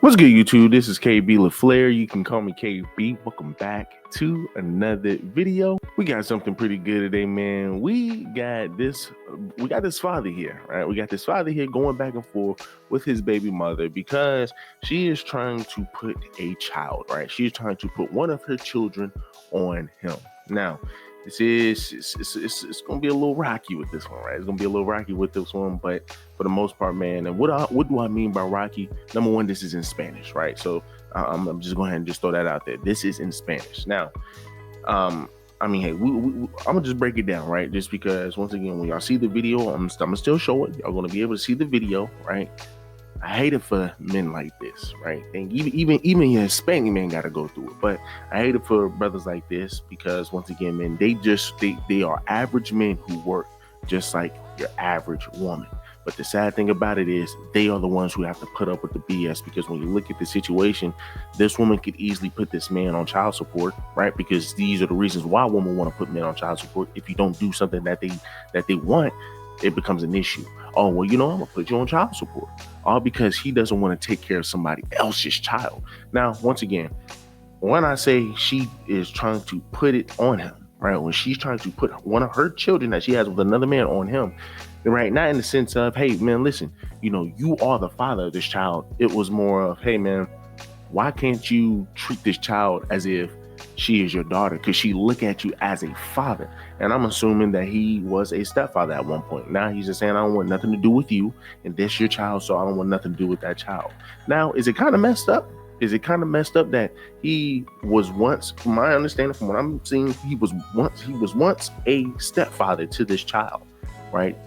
What's good, YouTube? This is KB LaFleur. You can call me KB. Welcome back to another video. We got something pretty good today, man. We got this father here, right? We got this father here going back and forth with his baby mother because she is trying to put a child, right? She is trying to put one of her children on him. Now, it's gonna be a little rocky with this one, right? It's gonna be a little rocky with this one, but for the most part, man. And what do I mean by rocky? Number one, this is in Spanish, right? So I'm just going ahead and just throw that out there. This is in Spanish. Now, I mean, hey, I'm gonna just break it down, right? Just because once again, when y'all see the video, I'm gonna still show it. Y'all gonna be able to see the video, right? I hate it for men like this, right? And even your Hispanic men got to go through it. But I hate it for brothers like this because once again, men, they are average men who work just like your average woman. But the sad thing about it is they are the ones who have to put up with the BS because when you look at the situation, this woman could easily put this man on child support, right? Because these are the reasons why women want to put men on child support. If you don't do something that they want, it becomes an issue. Oh, well, I'm gonna put you on child support. All because he doesn't want to take care of somebody else's child. Now, once again, when I say she is trying to put it on him, right? When she's trying to put one of her children that she has with another man on him, right? Not in the sense of, hey, man, listen, you are the father of this child. It was more of, hey, man, why can't you treat this child as if she is your daughter? Because she look at you as a father. And I'm assuming that he was a stepfather at one point. Now he's just saying, I don't want nothing to do with you. And this your child, so I don't want nothing to do with that child. Now, is it kind of messed up? Is it kind of messed up that he was once, from my understanding, from what I'm seeing, he was once a stepfather to this child, right?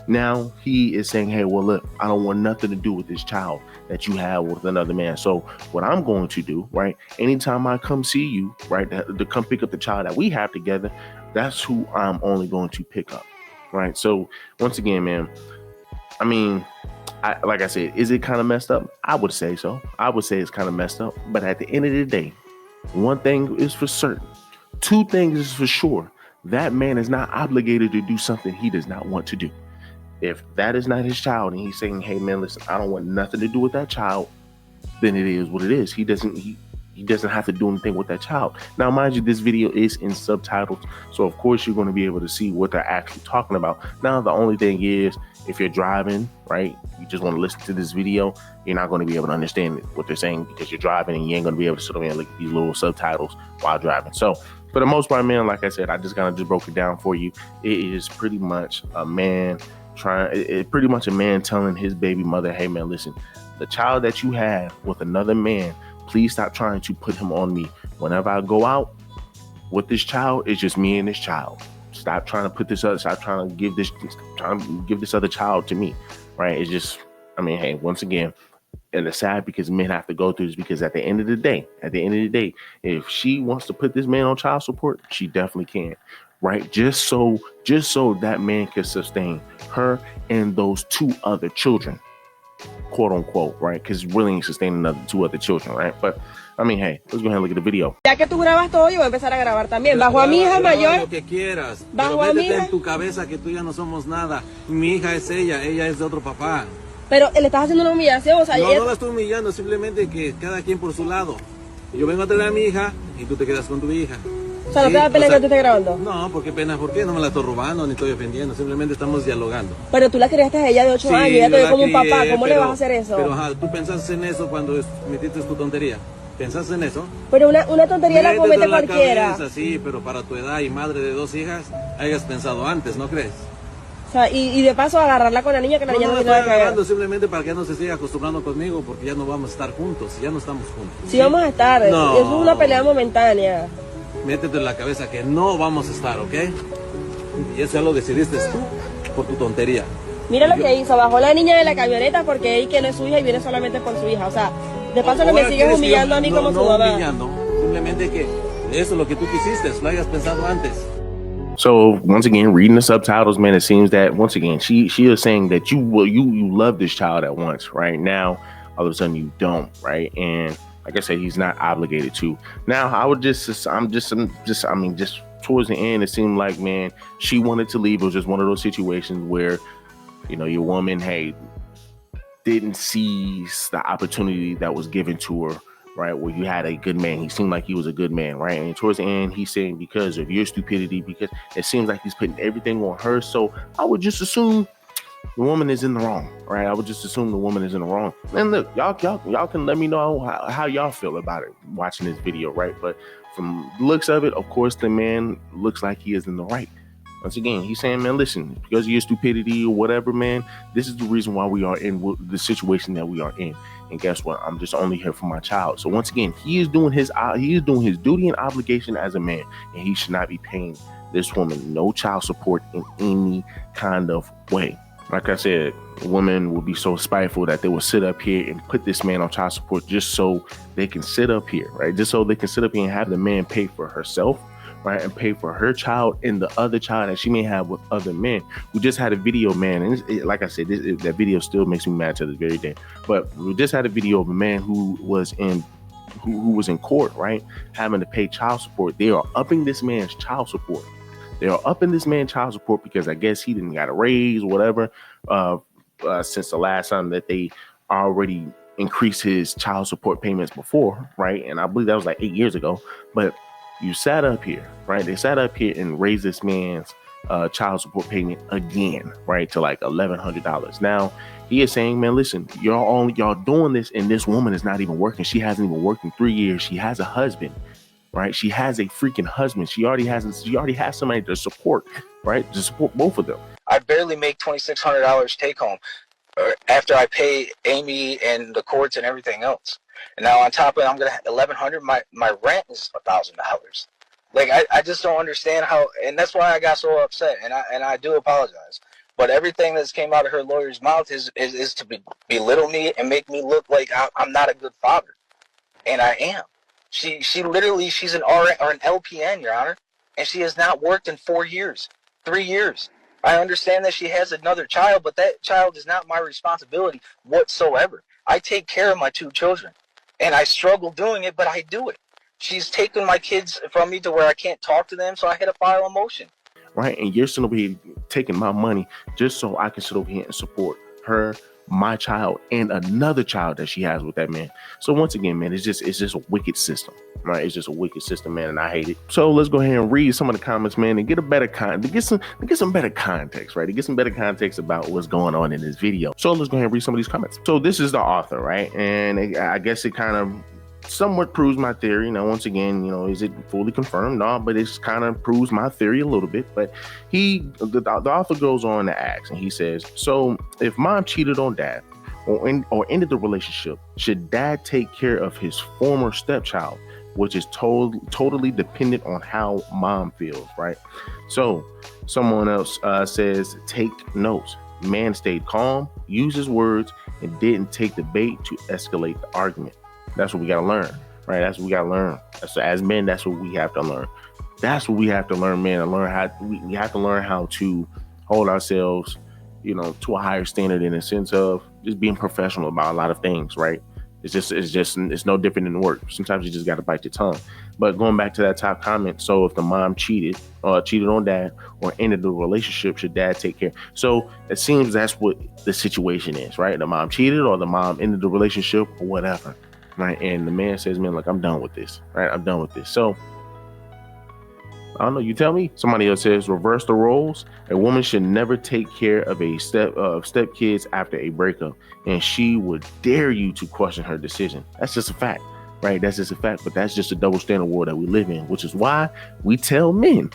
Now he is saying, hey, well, look, I don't want nothing to do with this child that you have with another man. So what I'm going to do, right, anytime I come see you, right, to come pick up the child that we have together, that's who I'm only going to pick up, right? So once again, man, I mean, like I said, is it kind of messed up? I would say so. I would say it's kind of messed up. But at the end of the day, one thing is for certain. Two things is for sure. That man is not obligated to do something he does not want to do. If that is not his child and he's saying, hey, man, listen, I don't want nothing to do with that child, then it is what it is. He doesn't have to do anything with that child. Now, mind you, this video is in subtitles. So, of course, you're going to be able to see what they're actually talking about. Now, the only thing is, if you're driving, right, you just want to listen to this video, you're not going to be able to understand what they're saying because you're driving and you ain't going to be able to sit over and look at these little subtitles while driving. So, for the most part, man, like I said, I just kind of just broke it down for you. It is pretty much a man telling his baby mother, hey, man, listen, the child that you have with another man, please stop trying to put him on me. Whenever I go out with this child, it's just me and this child. Stop trying to give this other child to me, right? It's just, I mean, hey, once again, and it's sad because men have to go through this because at the end of the day, if she wants to put this man on child support, she definitely can, right? Just so that man can sustain her and those two other children, quote unquote, right? Because really ain't sustaining two other children, right? But I mean, hey, let's go ahead and look at the video. Ya que tú grabas todo, yo voy a empezar a grabar también. Bajo a mi hija mayor. Lo que quieras. Bajo Pero a mi métete hija. en tu cabeza que tú ya no somos nada. Mi hija es ella es de otro papá. Pero le estás haciendo una humillación, o sea, No la estoy humillando, simplemente que cada quien por su lado. Yo vengo a traer a mi hija y tú te quedas con tu hija. o sea, no te da pena que te esté grabando. No, porque pena, ¿por qué? No me la estoy robando ni estoy ofendiendo, simplemente estamos dialogando. Pero tú la criaste a ella de 8 años, ella te ve como un papá, ¿cómo le vas a hacer eso? Pero tú pensaste en eso cuando metiste tu tontería. ¿Pensaste en eso? Pero una tontería la comete cualquiera. Cabeza, sí, pero para tu edad y madre de 2 hijas, hayas pensado antes, ¿no crees? O sea, y de paso agarrarla con la niña que la niña no la tiene nada estoy que ver. agarrando simplemente para que no se siga acostumbrando conmigo porque ya no vamos a estar juntos, ya no estamos juntos. Sí, vamos a estar, No. eso es una pelea momentánea. Métete en la cabeza que no vamos a estar, ¿ok? Y eso ya lo decidiste tú por tu tontería. Mira lo que hizo, bajó la niña de la camioneta porque él que no es su hija y viene solamente por su hija. O sea, de paso que me sigues humillando a mí como su mamá. No humillando, simplemente que eso es lo que tú quisiste, lo hayas pensado antes. So once again, reading the subtitles, man, it seems that once again she is saying that you love this child at once, right? Now all of a sudden you don't, right? And like I said, he's not obligated to. Now I'm just towards the end, it seemed like, man, she wanted to leave. It was just one of those situations where, your woman, hey, didn't seize the opportunity that was given to her, right? Where you had a good man. He seemed like he was a good man, right? And towards the end, he's saying because of your stupidity, because it seems like he's putting everything on her. So I would just assume the woman is in the wrong, right? I would just assume the woman is in the wrong. And look, y'all can let me know how y'all feel about it watching this video, right? But from the looks of it, of course, the man looks like he is in the right. Once again, he's saying, man, listen, because of your stupidity or whatever, man, this is the reason why we are in the situation that we are in. And guess what? I'm just only here for my child. So once again, he is doing his duty and obligation as a man, and he should not be paying this woman no child support in any kind of way. Like I said, women will be so spiteful that they will sit up here and put this man on child support just so they can sit up here, right? Just so they can sit up here and have the man pay for herself, right? And pay for her child and the other child that she may have with other men. We just had a video, man, and like I said, that video still makes me mad to this very day. But we just had a video of a man who was in court, right? Having to pay child support. They are upping this man's child support. They are upping this man's child support because I guess he didn't got a raise or whatever since the last time that they already increased his child support payments before, right? And I believe that was like 8 years ago. But you sat up here, right? They sat up here and raised this man's child support payment again, right, to like $1,100. Now he is saying, man, listen, y'all doing this, and this woman is not even working. She hasn't even worked in 3 years. She has a husband. Right, she has a freaking husband. She already has somebody to support, right? To support both of them. I barely make $2,600 take home after I pay Amy and the courts and everything else. And now on top of it, I'm gonna have $1,100. My rent is $1,000. Like I just don't understand how, and that's why I got so upset. And I do apologize. But everything that's came out of her lawyer's mouth is to belittle me and make me look like I'm not a good father, and I am. She literally, she's an RN or an LPN, Your Honor, and she has not worked in 4 years, 3 years. I understand that she has another child, but that child is not my responsibility whatsoever. I take care of my 2 children, and I struggle doing it, but I do it. She's taken my kids from me to where I can't talk to them, so I had to file a motion. Right, and you're sitting over here taking my money just so I can sit over here and support her, my child, and another child that she has with that man. So once again, man, it's just a wicked system, right? It's just a wicked system, man, and I hate it. So let's go ahead and read some of the comments, man, and get a better to get some better context, right? To get some better context about what's going on in this video. So let's go ahead and read some of these comments. So this is the author, right? And I guess it kind of somewhat proves my theory. Now, once again, is it fully confirmed? No, but it kind of proves my theory a little bit. But the author goes on to ask, and he says, so if mom cheated on dad or ended the relationship, should dad take care of his former stepchild, which is totally dependent on how mom feels, right? So someone else says, take notes. Man stayed calm, used his words, and didn't take the bait to escalate the argument. That's what we got to learn, right? That's what we got to learn. So as men, that's what we have to learn. That's what we have to learn, man. And learn how we have to learn how to hold ourselves, to a higher standard in the sense of just being professional about a lot of things, right? It's no different than work. Sometimes you just got to bite your tongue. But going back to that top comment, so if the mom cheated on dad or ended the relationship, should dad take care? So it seems that's what the situation is, right? The mom cheated or the mom ended the relationship or whatever. Right, and the man says, man, look, I'm done with this, right? I'm done with this. So, I don't know, you tell me. Somebody else says, reverse the roles. A woman should never take care of step kids after a breakup, and she would dare you to question her decision. That's just a fact, right? That's just a fact, but that's just a double standard world that we live in, which is why we tell men,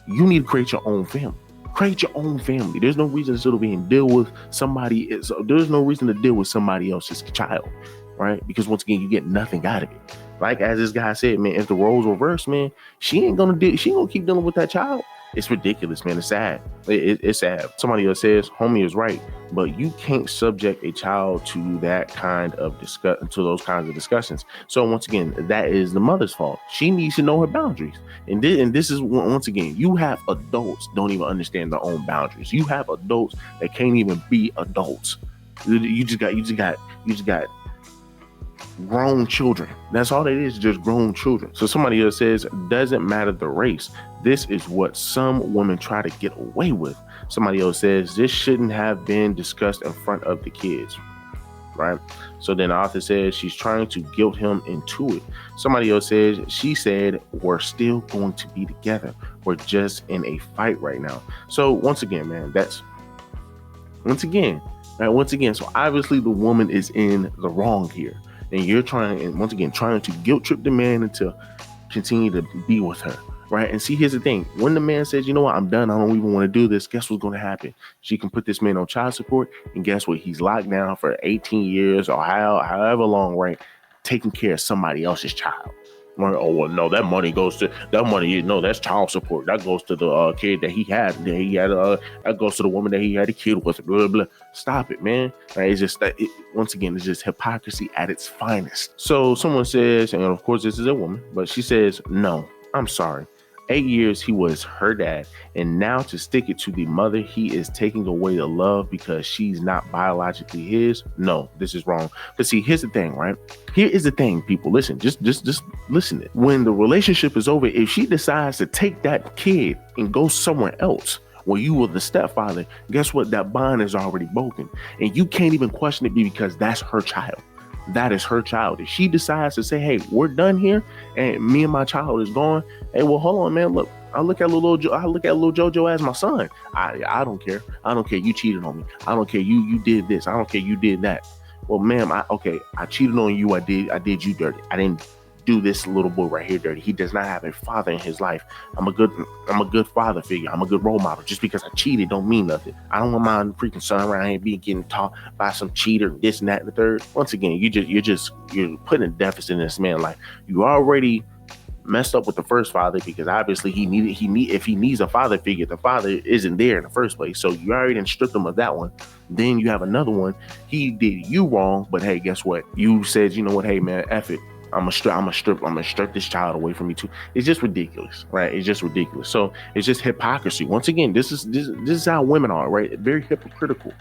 you need to create your own family. Create your own family. There's no reason to sit over here and deal with somebody. There's no reason to deal with somebody else's child. Right? Because once again, you get nothing out of it. Like as this guy said, man, if the roles reverse, man, she ain't gonna keep dealing with that child. It's ridiculous, man. It's sad. It's sad. Somebody else says, homie is right, but you can't subject a child to those kinds of discussions. So once again, that is the mother's fault. She needs to know her boundaries. And this is, once again, you have adults don't even understand their own boundaries. You have adults that can't even be adults. You just got grown children. That's all it is, just grown children. So somebody else says, doesn't matter the race. This is what some women try to get away with. Somebody else says, this shouldn't have been discussed in front of the kids. right? So then the author says she's trying to guilt him into it. Somebody else says, she said, we're still going to be together. We're just in a fight right now. So once again, man, once again, so obviously the woman is in the wrong here. And you're trying to guilt trip the man into continue to be with her, right? And see, here's the thing. When the man says, you know what, I'm done, I don't even want to do this, guess what's going to happen? She can put this man on child support, and guess what? He's locked down for 18 years or however long, right? Taking care of somebody else's child. Right? Oh, well, no, that money, that's child support. That goes to the kid that he had. That goes to the woman that he had a kid with. Blah, blah. Stop it, man. Right? It's just that, once again, it's just hypocrisy at its finest. So someone says, and of course this is a woman, but she says, no, I'm sorry. 8 years he was her dad, and now to stick it to the mother, he is taking away the love because she's not biologically his. No, this is wrong. But see, here's the thing, right? Here is the thing, people. Listen, just listen. When the relationship is over, if she decides to take that kid and go somewhere else where you were the stepfather, guess what? That bond is already broken, and you can't even question it because that's her child. That is her child. If she decides to say, hey, we're done here and me and my child is gone, hey, well, hold on, man. Look, I look at little Jojo as my son. I don't care. I don't care. You cheated on me. I don't care. You did this. I don't care. You did that. Well, ma'am, I cheated on you. I did you dirty. I didn't do this little boy right here dirty. He does not have a father in his life. I'm a good father figure. I'm a good role model. Just because I cheated don't mean nothing. I don't want my freaking son around here getting taught by some cheater, this and that and the third. Once again, you're putting a deficit in this man's life. You already messed up with the first father because obviously if he needs a father figure, the father isn't there in the first place. So you already done stripped him of that one. Then you have another one. He did you wrong, but hey, guess what? You said, you know what? Hey man, F it. I'm gonna strip this child away from me too. It's just ridiculous, right? It's just ridiculous. So it's just hypocrisy. Once again, this is how women are, right? Very hypocritical,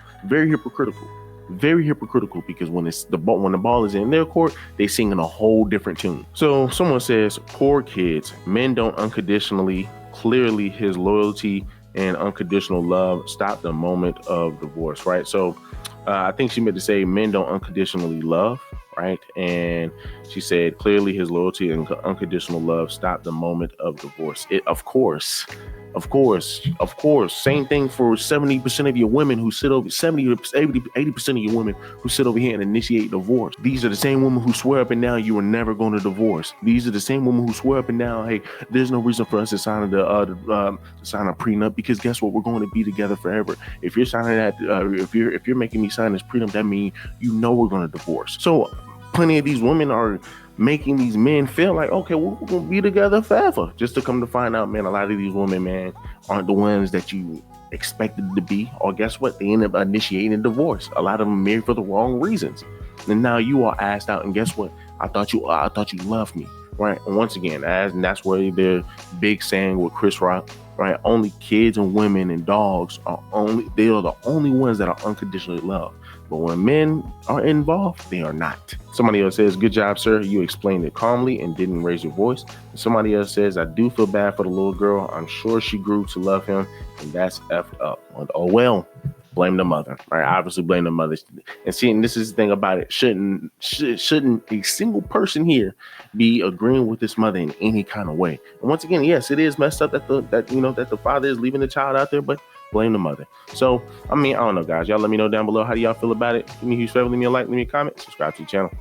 because when the ball is in their court, they sing in a whole different tune. So someone says, poor kids, men don't unconditionally, clearly his loyalty and unconditional love stop the moment of divorce, right? So I think she meant to say men don't unconditionally love, right? And she said clearly his loyalty and unconditional love stopped the moment of divorce. Of course. Same thing for 70% of your women who sit over 80% of your women who sit over here and initiate divorce. These are the same women who swear up and down you are never going to divorce. These are the same women who swear up and down, hey, there's no reason for us to sign a prenup because guess what? We're going to be together forever. If you're signing that, if you're making me sign this prenup, that means we're going to divorce. So plenty of these women are making these men feel like, okay, we're gonna be together forever, just to come to find out, man, a lot of these women, man, aren't the ones that you expected to be, or guess what, they end up initiating a divorce. A lot of them married for the wrong reasons, and now you are asked out, and guess what, I thought you loved me, right? And once again, and that's where the big saying with Chris Rock, right? Only kids and women and dogs are the only ones that are unconditionally loved. But when men are involved, they are not. Somebody else says, good job, sir. You explained it calmly and didn't raise your voice. And somebody else says, I do feel bad for the little girl. I'm sure she grew to love him, and that's effed up. Oh, well, blame the mother, right? Obviously blame the mother. And see, and this is the thing about it. Shouldn't a single person here be agreeing with this mother in any kind of way? And once again, yes, it is messed up that the father is leaving the child out there, but blame the mother. So, I mean, I don't know, guys. Y'all let me know down below. How do y'all feel about it? Give me a huge favor. Leave me a like, leave me a comment, subscribe to the channel.